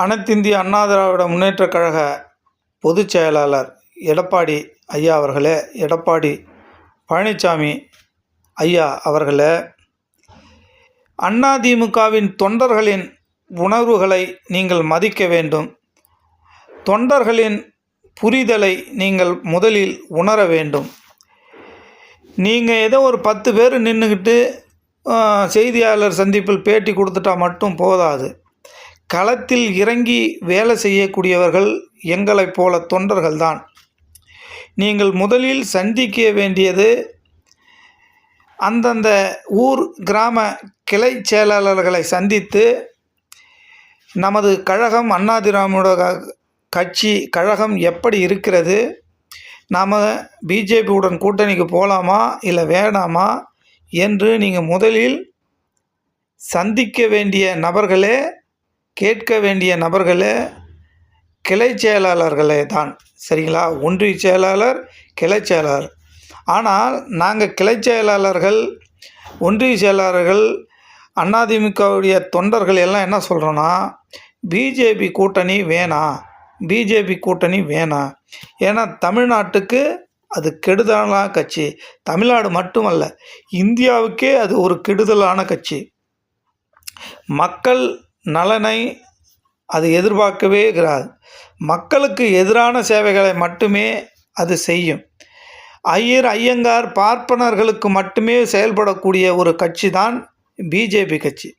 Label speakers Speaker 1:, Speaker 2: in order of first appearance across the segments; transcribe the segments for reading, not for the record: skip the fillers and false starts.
Speaker 1: அனைத்திந்திய அண்ணா திராவிட முன்னேற்றக் கழக பொதுச் செயலாளர் எடப்பாடி ஐயா அவர்களே, எடப்பாடி பழனிசாமி ஐயா அவர்களே, அதிமுகவின் தொண்டர்களின் உணர்வுகளை நீங்கள் மதிக்க வேண்டும். தொண்டர்களின் புரிதலை நீங்கள் முதலில் உணர வேண்டும். நீங்கள் ஏதோ ஒரு 10 பேர் நின்றுக்கிட்டு செய்தியாளர் சந்திப்பில் பேட்டி கொடுத்துட்டா மட்டும் போதாது. களத்தில் இறங்கி வேலை செய்யக்கூடியவர்கள் எங்களைப் போல தொண்டர்கள்தான். நீங்கள் முதலில் சந்திக்க வேண்டியது அந்தந்த ஊர் கிராம கிளை செயலாளர்களை சந்தித்து, நமது கழகம் அண்ணா திராவிட கட்சி கழகம் எப்படி இருக்கிறது, நாம் பிஜேபியுடன் கூட்டணிக்கு போகலாமா இல்லை வேணாமா என்று நீங்கள் முதலில் சந்திக்க வேண்டிய நபர்களே, கேட்க வேண்டிய நபர்களே கிளை செயலாளர்களே தான். சரிங்களா? ஒன்றிய செயலாளர், கிளை செயலாளர். ஆனால் நாங்கள் கிளை செயலாளர்கள், ஒன்றிய செயலாளர்கள், அதிமுகவுடைய தொண்டர்கள் எல்லாம் என்ன சொல்கிறோன்னா, பிஜேபி கூட்டணி வேணாம், பிஜேபி கூட்டணி வேணாம். ஏன்னா தமிழ்நாட்டுக்கு அது கெடுதலான கட்சி. தமிழ்நாடு மட்டுமல்ல, இந்தியாவுக்கே அது ஒரு கெடுதலான கட்சி. மக்கள் நலனை அது எதிர்பார்க்கவே இருக்கிறாது. மக்களுக்கு எதிரான சேவைகளை மட்டுமே அது செய்யும். ஐயங்கார் பார்ப்பனர்களுக்கு மட்டுமே செயல்படக்கூடிய ஒரு கட்சி தான் பிஜேபி கட்சி.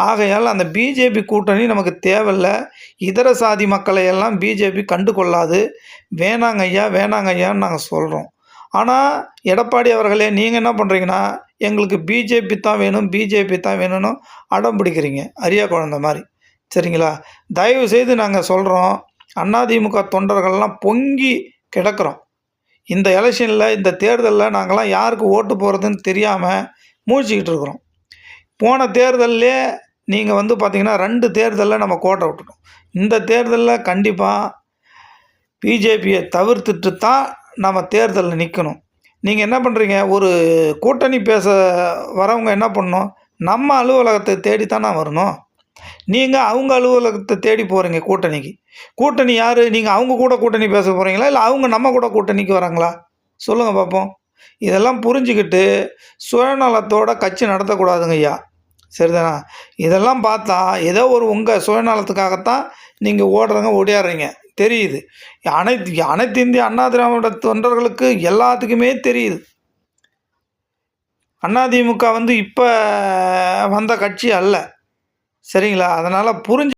Speaker 1: ஆகையால் அந்த பிஜேபி கூட்டணி நமக்கு தேவையில்லை. இதர சாதி மக்களை எல்லாம் பிஜேபி கண்டு கொள்ளாது. வேணாங்க ஐயா, வேணாங்க ஐயான்னு நாங்கள் சொல்கிறோம். ஆனால் எடப்பாடி அவர்களே, நீங்கள் என்ன பண்ணுறீங்கன்னா, எங்களுக்கு பிஜேபி தான் வேணும், பிஜேபி தான் வேணும்னு அடம் பிடிக்கிறீங்க, அரியா குழந்த மாதிரி. சரிங்களா? தயவு செய்து நாங்கள் சொல்கிறோம், அதிமுக தொண்டர்கள்லாம் பொங்கி கிடக்கிறோம். இந்த எலெக்ஷனில், இந்த தேர்தலில் நாங்கள்லாம் யாருக்கு ஓட்டு போகிறதுன்னு தெரியாமல் மூழ்கிக்கிட்டு இருக்கிறோம். போன தேர்தல்லே நீங்கள் பார்த்திங்கன்னா 2 தேர்தலில் நம்ம கோட்டை விட்டுட்டோம். இந்த தேர்தலில் கண்டிப்பாக பிஜேபியை தவிர்த்துட்டு தான் நம்ம தேர்தலில் நிற்கணும். நீங்கள் என்ன பண்ணுறீங்க, ஒரு கூட்டணி பேச வரவங்க என்ன பண்ணணும், நம்ம அலுவலகத்தை தேடித்தானே வரணும். நீங்கள் அவங்க அலுவலகத்தை தேடி போகிறீங்க கூட்டணிக்கு. கூட்டணி யார்? நீங்கள் அவங்க கூட கூட்டணி பேச போகிறீங்களா, இல்லை அவங்க நம்ம கூட கூட்டணிக்கு வராங்களா? சொல்லுங்கள் பார்ப்போம். இதெல்லாம் புரிஞ்சுக்கிட்டு சுயநலத்தோட கட்சி நடத்தக்கூடாதுங்க ஐயா. சரிதானா? இதெல்லாம் பார்த்தா ஏதோ ஒரு உங்கள் சுயநலத்துக்காகத்தான் நீங்கள் ஓடியாடுறீங்க தெரியுது. அனைத்து இந்திய அண்ணா திராவிட தொண்டர்களுக்கு எல்லாத்துக்குமே தெரியுது. அதிமுக இப்போ வந்த கட்சி அல்ல. சரிங்களா? அதனால் புரிஞ்சு